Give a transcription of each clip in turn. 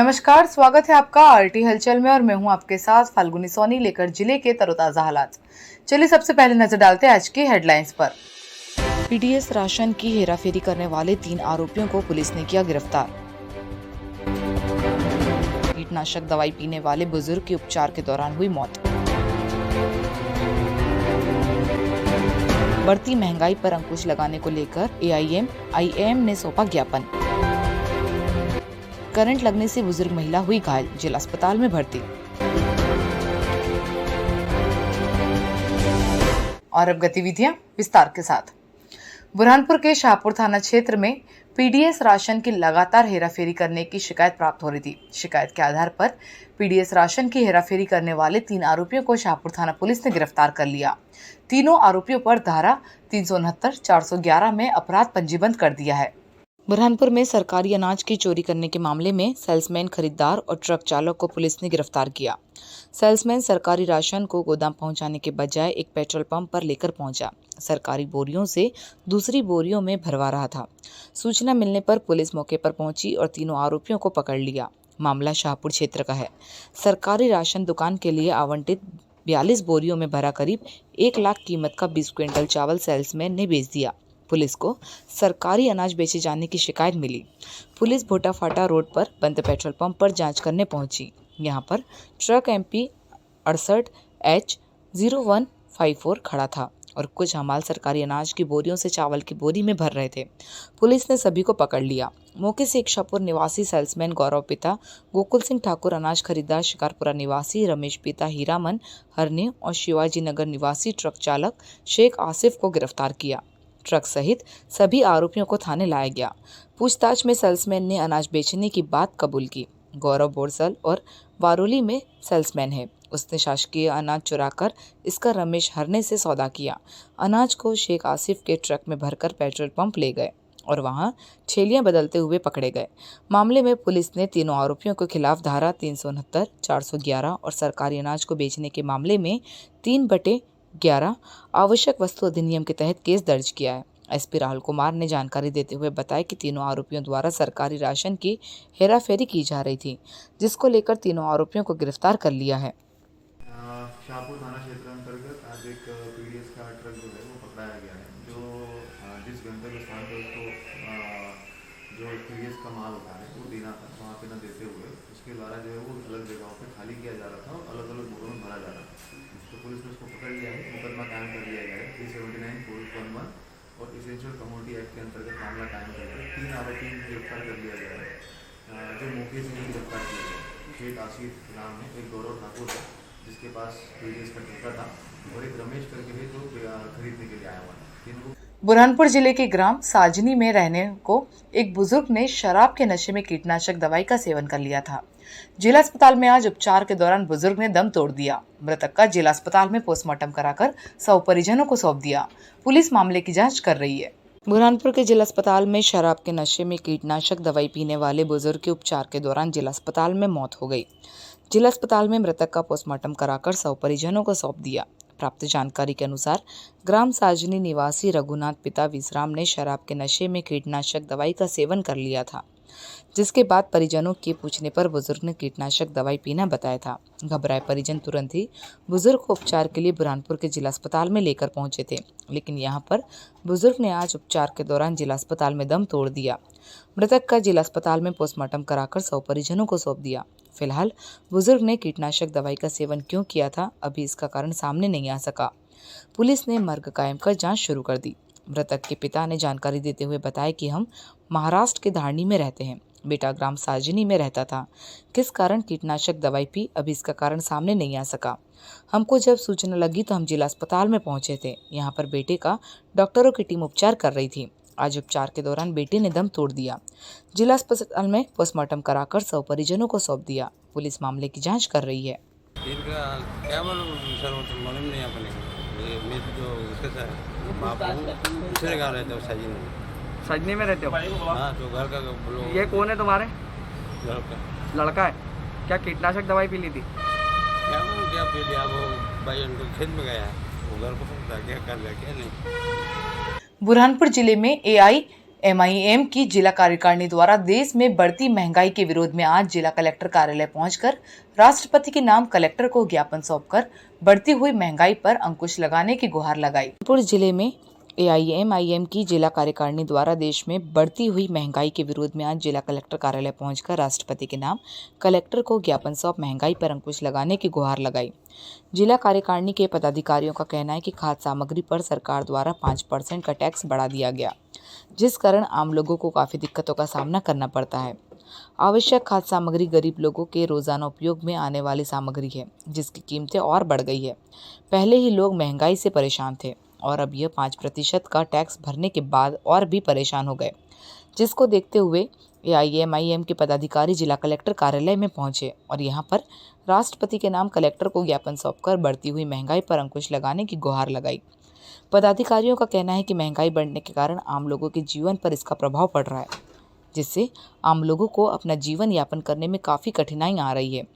नमस्कार, स्वागत है आपका आरटी हलचल में और मैं हूं आपके साथ फाल्गुनी सोनी लेकर जिले के तरोताजा हालात। चलिए सबसे पहले नजर डालते हैं आज की हेडलाइंस पर। पीडीएस राशन की हेराफेरी करने वाले 3 आरोपियों को पुलिस ने किया गिरफ्तार। कीटनाशक दवाई पीने वाले बुजुर्ग की उपचार के दौरान हुई मौत। बढ़ती महंगाई पर अंकुश लगाने को लेकर एआईएम ने सौंपा ज्ञापन। करंट लगने से बुजुर्ग महिला हुई घायल, जिला अस्पताल में भर्ती। और अब गतिविधियां विस्तार के साथ। बुरहानपुर के शाहपुर थाना क्षेत्र में पीडीएस राशन की लगातार हेराफेरी करने की शिकायत प्राप्त हो रही थी। शिकायत के आधार पर पीडीएस राशन की हेराफेरी करने वाले 3 आरोपियों को शाहपुर थाना पुलिस ने गिरफ्तार कर लिया। तीनों आरोपियों पर धारा 369, 411 में अपराध पंजीबद्ध कर दिया है। बुरहानपुर में सरकारी अनाज की चोरी करने के मामले में सेल्समैन, खरीदार और ट्रक चालक को पुलिस ने गिरफ्तार किया। सेल्समैन सरकारी राशन को गोदाम पहुंचाने के बजाय एक पेट्रोल पंप पर लेकर पहुंचा। सरकारी बोरियों से दूसरी बोरियों में भरवा रहा था। सूचना मिलने पर पुलिस मौके पर पहुंची और तीनों आरोपियों को पकड़ लिया। मामला शाहपुर क्षेत्र का है। सरकारी राशन दुकान के लिए आवंटित 42 बोरियों में भरा करीब 1 लाख कीमत का 20 क्विंटल चावल सेल्समैन ने बेच दिया। पुलिस को सरकारी अनाज बेचे जाने की शिकायत मिली। पुलिस भोटा फाटा रोड पर बंद पेट्रोल पंप पर जांच करने पहुंची। यहां पर ट्रक MP 68H0154 खड़ा था और कुछ हमाल सरकारी अनाज की बोरियों से चावल की बोरी में भर रहे थे। पुलिस ने सभी को पकड़ लिया। मौके से एक शाहपुर निवासी सेल्समैन गौरव पिता गोकुल सिंह ठाकुर, अनाज खरीदार शिकारपुरा निवासी रमेश पिता हीरामन हरने और शिवाजी नगर निवासी ट्रक चालक शेख आसिफ को गिरफ्तार किया। ट्रक सहित सभी आरोपियों को थाने लाया गया। पूछताछ में सेल्समैन ने अनाज बेचने की बात कबूल की। गौरव बोरसल और वारोली में सेल्समैन है। उसने शासकीय अनाज चुराकर इसका रमेश हरने से सौदा किया। अनाज को शेख आसिफ के ट्रक में भरकर पेट्रोल पंप ले गए और वहां छेलियां बदलते हुए पकड़े गए। मामले में पुलिस ने तीनों आरोपियों के खिलाफ धारा 369, 411 और सरकारी अनाज को बेचने के मामले में 3/11 आवश्यक वस्तु अधिनियम के तहत केस दर्ज किया है। SP राहुल कुमार ने जानकारी देते हुए बताया कि तीनों आरोपियों द्वारा सरकारी राशन की हेराफेरी की जा रही थी, जिसको लेकर तीनों आरोपियों को गिरफ्तार कर लिया है। शाहपुर थाना क्षेत्र अंतर्गत आज एक पीडीएस का ट्रक जो है वो पकड़ाया गया है, जो जिस गंतव्य स्थान पर उसको जो पीडीएस का माल होता है वो देना था, वहाँ पे न देते हुए उसके द्वारा जो है वो अलग जगहों पे खाली किया जा रहा था और अलग अलग बोरों में भरा जा रहा था। तो पुलिस ने उसको पकड़ लिया है। मुकदमा कायम कर दिया गया है 379/411 और इसेंशियल कमोडिटी एक्ट के अंतर्गत मामला कायम करके 3 आरोपी गिरफ्तार कर लिया गया है। जो मौके से ही गिरफ्तार किया गया शेख आसिफ नाम है, एक गौरव ठाकुर है जिसके पास पीडीएस का ठेका था और एक रमेश करके है जो खरीदने के लिए आया हुआ है। बुरहानपुर जिले के ग्राम साजनी में रहने को एक बुजुर्ग ने शराब के नशे में कीटनाशक दवाई का सेवन कर लिया था। जिला अस्पताल में आज उपचार के दौरान बुजुर्ग ने दम तोड़ दिया। मृतक का जिला अस्पताल में पोस्टमार्टम कराकर शव परिजनों को सौंप दिया। पुलिस मामले की जांच कर रही है। बुरहानपुर के जिला अस्पताल में शराब के नशे में कीटनाशक दवाई पीने वाले बुजुर्ग के उपचार के दौरान जिला अस्पताल में मौत हो गई। जिला अस्पताल में मृतक का पोस्टमार्टम कराकर शव परिजनों को सौंप दिया। प्राप्त जानकारी के अनुसार ग्राम साजनी निवासी रघुनाथ पिता विश्राम ने शराब के नशे में कीटनाशक दवाई का सेवन कर लिया था, जिसके बाद परिजनों के पूछने पर बुजुर्ग ने कीटनाशक दवाई पीना बताया था। घबराए परिजन तुरंत ही बुजुर्ग को उपचार के लिए बुरहानपुर के जिला अस्पताल में लेकर पहुंचे थे, लेकिन यहां पर बुजुर्ग ने आज उपचार के दौरान जिला अस्पताल में दम तोड़ दिया। मृतक का जिला अस्पताल में पोस्टमार्टम कराकर शव परिजनों को सौंप दिया। फिलहाल बुजुर्ग ने कीटनाशक दवाई का सेवन क्यों किया था, अभी इसका कारण सामने नहीं आ सका। पुलिस ने मर्ग कायम कर जांच शुरू कर दी। मृतक के पिता ने जानकारी देते हुए बताया कि हम महाराष्ट्र के धारनी में रहते हैं, बेटा ग्राम साजनी में रहता था। किस कारण कीटनाशक दवाई पी, अभी इसका कारण सामने नहीं आ सका। हमको जब सूचना लगी तो हम जिला अस्पताल में पहुंचे थे। यहाँ पर बेटे का डॉक्टरों की टीम उपचार कर रही थी। आज उपचार के दौरान बेटे ने दम तोड़ दिया। जिला अस्पताल में पोस्टमार्टम कराकर शव परिजनों को सौंप दिया। पुलिस मामले की जांच कर रही है। सजनी में रहते हो? हाँ, तो घर का ये कौन है तुम्हारे? लड़का है। क्या कीटनाशक दवाई पी ली थी? क्या पी लिया? वो भाई उनको खेत में गया, वो घर को पता क्या कर लिया क्या नहीं। बुरहानपुर जिले में एमआईएम की जिला कार्यकारिणी द्वारा देश में बढ़ती महंगाई के विरोध में आज जिला कलेक्टर कार्यालय पहुंचकर राष्ट्रपति के नाम कलेक्टर को ज्ञापन सौंपकर बढ़ती हुई महंगाई पर अंकुश लगाने की गुहार लगाई। बुरहानपुर जिले में एआईएमआईएम की जिला कार्यकारिणी द्वारा देश में बढ़ती हुई महंगाई के विरोध में आज जिला कलेक्टर कार्यालय पहुंचकर राष्ट्रपति के नाम कलेक्टर को ज्ञापन सौंप महंगाई पर अंकुश लगाने की गुहार लगाई। जिला कार्यकारिणी के पदाधिकारियों का कहना है कि खाद्य सामग्री पर सरकार द्वारा 5% का टैक्स बढ़ा दिया गया, जिस कारण आम लोगों को काफ़ी दिक्कतों का सामना करना पड़ता है। आवश्यक खाद्य सामग्री गरीब लोगों के रोज़ाना उपयोग में आने वाली सामग्री है, जिसकी कीमतें और बढ़ गई है। पहले ही लोग महंगाई से परेशान थे और अब यह 5% का टैक्स भरने के बाद और भी परेशान हो गए, जिसको देखते हुए एआईएमआईएम के पदाधिकारी जिला कलेक्टर कार्यालय में पहुंचे और यहां पर राष्ट्रपति के नाम कलेक्टर को ज्ञापन सौंपकर बढ़ती हुई महंगाई पर अंकुश लगाने की गुहार लगाई। पदाधिकारियों का कहना है कि महंगाई बढ़ने के कारण आम लोगों के जीवन पर इसका प्रभाव पड़ रहा है, जिससे आम लोगों को अपना जीवन यापन करने में काफ़ी कठिनाई आ रही है,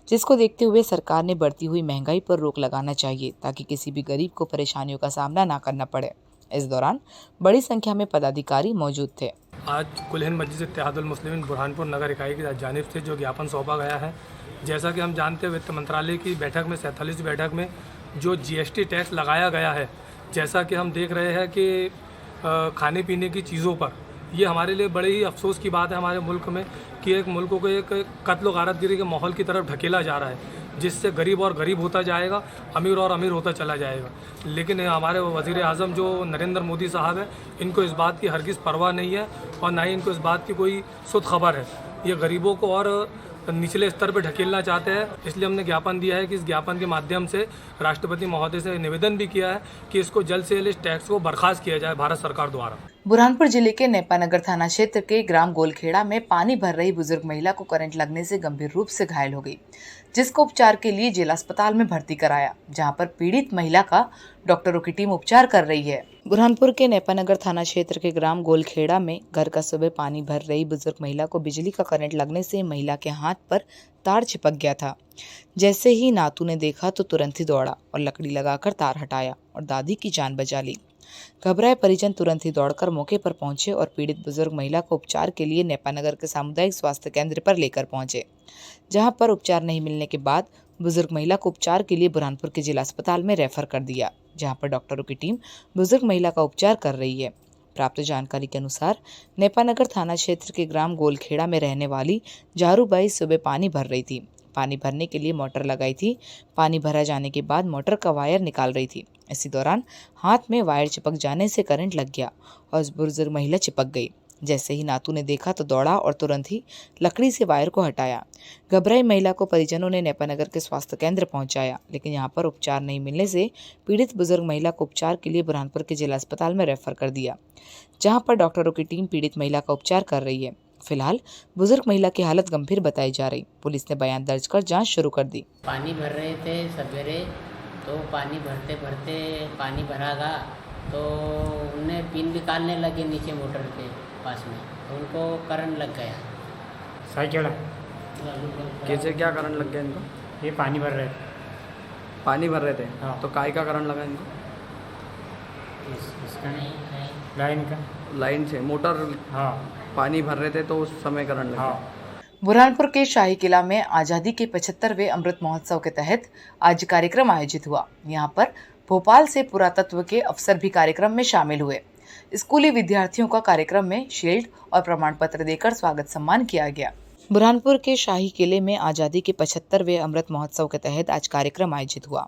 जिसको देखते हुए सरकार ने बढ़ती हुई महंगाई पर रोक लगाना चाहिए ताकि किसी भी गरीब को परेशानियों का सामना ना करना पड़े। इस दौरान बड़ी संख्या में पदाधिकारी मौजूद थे। आज कुल हिंद मजलिस इत्तेहादुल मुस्लिमीन बुरहानपुर नगर इकाई की जानिब से जो ज्ञापन सौंपा गया है, जैसा कि हम जानते हैं वित्त मंत्रालय की बैठक में 47वीं बैठक में जो जीएसटी टैक्स लगाया गया है, जैसा कि हम देख रहे हैं कि खाने पीने की चीज़ों पर ये हमारे लिए बड़े ही अफसोस की बात है हमारे मुल्क में कि एक मुल्क को एक कत्ल व गारतगिरी के माहौल की तरफ ढकेला जा रहा है, जिससे गरीब और गरीब होता जाएगा, अमीर और अमीर होता चला जाएगा। लेकिन हमारे वज़ीर आज़म जो नरेंद्र मोदी साहब हैं, इनको इस बात की हरगिज़ परवाह नहीं है और ना ही इनको इस बात की कोई सुध खबर है। ये गरीबों को और निचले स्तर पर ढकेलना चाहते हैं, इसलिए हमने ज्ञापन दिया है कि इस ज्ञापन के माध्यम से राष्ट्रपति महोदय से निवेदन भी किया है कि इसको जल्द से जल्द इस टैक्स को बर्खास्त किया जाए भारत सरकार द्वारा। बुरहानपुर जिले के नेपानगर थाना क्षेत्र के ग्राम गोलखेड़ा में पानी भर रही बुजुर्ग महिला को करंट लगने से गंभीर रूप से घायल हो गई, जिसको उपचार के लिए जिला अस्पताल में भर्ती कराया, जहां पर पीड़ित महिला का डॉक्टरों की टीम उपचार कर रही है। बुरहानपुर के नेपानगर थाना क्षेत्र के ग्राम गोलखेड़ा में घर का सुबह पानी भर रही बुजुर्ग महिला को बिजली का करंट लगने से महिला के हाथ पर तार चिपक गया था। जैसे ही नातू ने देखा तो तुरंत ही दौड़ा और लकड़ी लगाकर तार हटाया और दादी की जान बचा ली। घबराए परिजन तुरंत ही दौड़कर मौके पर पहुंचे और पीड़ित बुजुर्ग महिला को उपचार के लिए नेपानगर के सामुदायिक स्वास्थ्य केंद्र पर लेकर पहुंचे, जहां पर उपचार नहीं मिलने के बाद बुजुर्ग महिला को उपचार के लिए बुरहानपुर के जिला अस्पताल में रेफर कर दिया, जहां पर डॉक्टरों की टीम बुजुर्ग महिला का उपचार कर रही है। प्राप्त जानकारी के अनुसार नेपानगर थाना क्षेत्र के ग्राम गोलखेड़ा में रहने वाली जारूबाई सुबह पानी भर रही थी। पानी भरने के लिए मोटर लगाई थी। पानी भरा जाने के बाद मोटर का वायर निकाल रही थी। इसी दौरान हाथ में वायर चिपक जाने से करंट लग गया और उस बुजुर्ग महिला चिपक गई। जैसे ही नातू ने देखा तो दौड़ा और तुरंत ही लकड़ी से वायर को हटाया। घबराई महिला को परिजनों ने नेपानगर के स्वास्थ्य केंद्र पहुंचाया, लेकिन यहां पर उपचार नहीं मिलने से पीड़ित बुजुर्ग महिला को उपचार के लिए बुरहानपुर के जिला अस्पताल में रेफर कर दिया, जहां पर डॉक्टरों की टीम पीड़ित महिला का उपचार कर रही है। फिलहाल बुजुर्ग महिला की हालत गंभीर बताई जा रही। पुलिस ने बयान दर्ज कर जांच शुरू कर दी। पानी भर रहे थे सवेरे, तो पानी भरते भरते पानी भरागा तो उन्हें पिन निकालने लगे नीचे मोटर के पास में, तो उनको करंट लग गया। साइकिल कैसे क्या करंट लग गया इनको? ये पानी भर रहे थे। पानी भर रहे थे? हाँ। तो काय का करंट लगा इनको? इसका नहीं है। लाइन का। लाइन से मोटर हाँ पानी भर रहे थे तो उस समय करंट लगा। हाँ। बुरहानपुर के शाही किला में आज़ादी के 75वें अमृत महोत्सव के तहत आज कार्यक्रम आयोजित हुआ। यहां पर भोपाल से पुरातत्व के अफसर भी कार्यक्रम में शामिल हुए। स्कूली विद्यार्थियों का कार्यक्रम में शील्ड और प्रमाण पत्र देकर स्वागत सम्मान किया गया। बुरहानपुर के शाही किले में आज़ादी के 75वें अमृत महोत्सव के तहत आज कार्यक्रम आयोजित हुआ,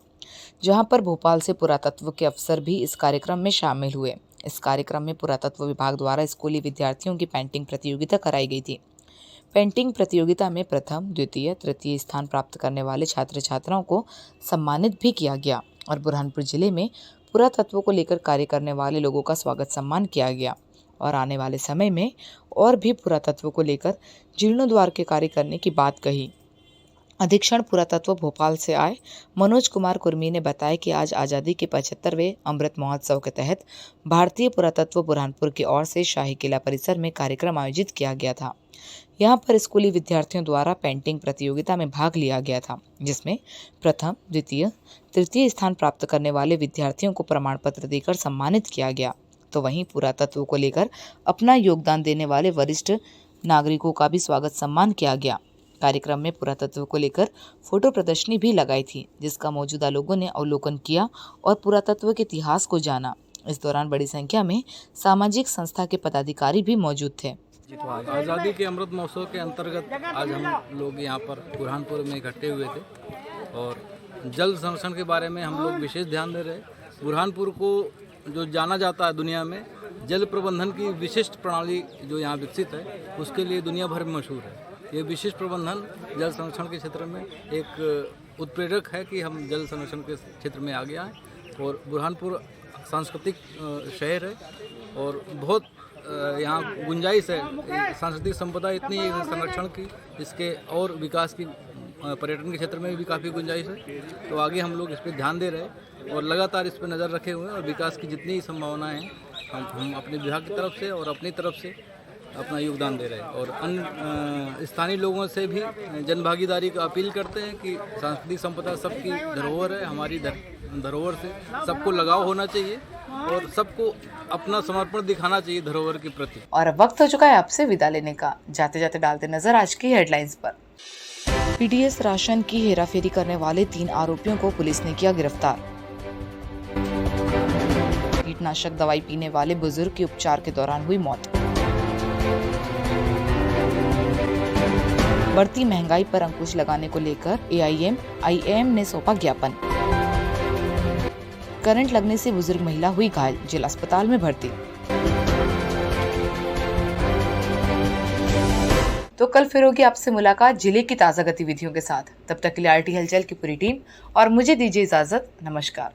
जहां पर भोपाल से पुरातत्व के अफसर भी इस कार्यक्रम में शामिल हुए। इस कार्यक्रम में पुरातत्व विभाग द्वारा स्कूली विद्यार्थियों की पेंटिंग प्रतियोगिता कराई गई थी। पेंटिंग प्रतियोगिता में प्रथम, द्वितीय, तृतीय स्थान प्राप्त करने वाले छात्र छात्राओं को सम्मानित भी किया गया और बुरहानपुर जिले में पुरातत्व को लेकर कार्य करने वाले लोगों का स्वागत सम्मान किया गया और आने वाले समय में और भी पुरातत्व को लेकर जीर्णोद्धार के कार्य करने की बात कही। अधीक्षण पुरातत्व भोपाल से आए मनोज कुमार कुर्मी ने बताया कि आज आज़ादी के 75वें अमृत महोत्सव के तहत भारतीय पुरातत्व बुरहानपुर की ओर से शाही किला परिसर में कार्यक्रम आयोजित किया गया था। यहाँ पर स्कूली विद्यार्थियों द्वारा पेंटिंग प्रतियोगिता में भाग लिया गया था, जिसमें प्रथम, द्वितीय, तृतीय स्थान प्राप्त करने वाले विद्यार्थियों को प्रमाण पत्र देकर सम्मानित किया गया तो वहीं पुरातत्व को लेकर अपना योगदान देने वाले वरिष्ठ नागरिकों का भी स्वागत सम्मान किया गया। कार्यक्रम में पुरातत्व को लेकर फोटो प्रदर्शनी भी लगाई थी, जिसका मौजूदा लोगों ने अवलोकन किया और पुरातत्व के इतिहास को जाना। इस दौरान बड़ी संख्या में सामाजिक संस्था के पदाधिकारी भी मौजूद थे। आज़ादी के अमृत महोत्सव के अंतर्गत आज हम लोग यहाँ पर बुरहानपुर में इकट्ठे हुए थे और जल संरक्षण के बारे में हम लोग विशेष ध्यान दे रहे हैं। बुरहानपुर को जो जाना जाता है दुनिया में जल प्रबंधन की विशिष्ट प्रणाली जो यहाँ विकसित है, उसके लिए दुनिया भर में मशहूर है। ये विशिष्ट प्रबंधन जल संरक्षण के क्षेत्र में एक उत्प्रेरक है कि हम जल संरक्षण के क्षेत्र में आ गया है। और बुरहानपुर सांस्कृतिक शहर है और बहुत यहाँ गुंजाइश है, सांस्कृतिक संपदा इतनी है संरक्षण की, इसके और विकास की पर्यटन के क्षेत्र में भी काफ़ी गुंजाइश है। तो आगे हम लोग इस पर ध्यान दे रहे हैं और लगातार इस पर नज़र रखे हुए हैं और विकास की जितनी संभावनाएं हैं हम अपने विभाग की तरफ से और अपनी तरफ से अपना योगदान दे रहे हैं। और अन्य स्थानीय लोगों से भी जनभागीदारी का अपील करते हैं कि सांस्कृतिक संपदा सबकी धरोहर है, हमारी धरोहर से सबको लगाव होना चाहिए और सबको अपना समर्पण दिखाना चाहिए धरोहर के प्रति। और अब वक्त हो चुका है आपसे विदा लेने का। जाते जाते डालते नजर आज की हेडलाइंस पर। पीडीएस राशन की हेराफेरी करने वाले 3 आरोपियों को पुलिस ने किया गिरफ्तार। कीटनाशक दवाई पीने वाले बुजुर्ग की उपचार के दौरान हुई मौत। बढ़ती महंगाई पर अंकुश लगाने को लेकर AIM ने सौंपा ज्ञापन। करंट लगने से बुजुर्ग महिला हुई घायल, जिला अस्पताल में भर्ती। तो कल फिर होगी आपसे मुलाकात जिले की ताज़ा गतिविधियों के साथ। तब तक के लिए RT हलचल की पूरी टीम और मुझे दीजिए इजाजत। नमस्कार।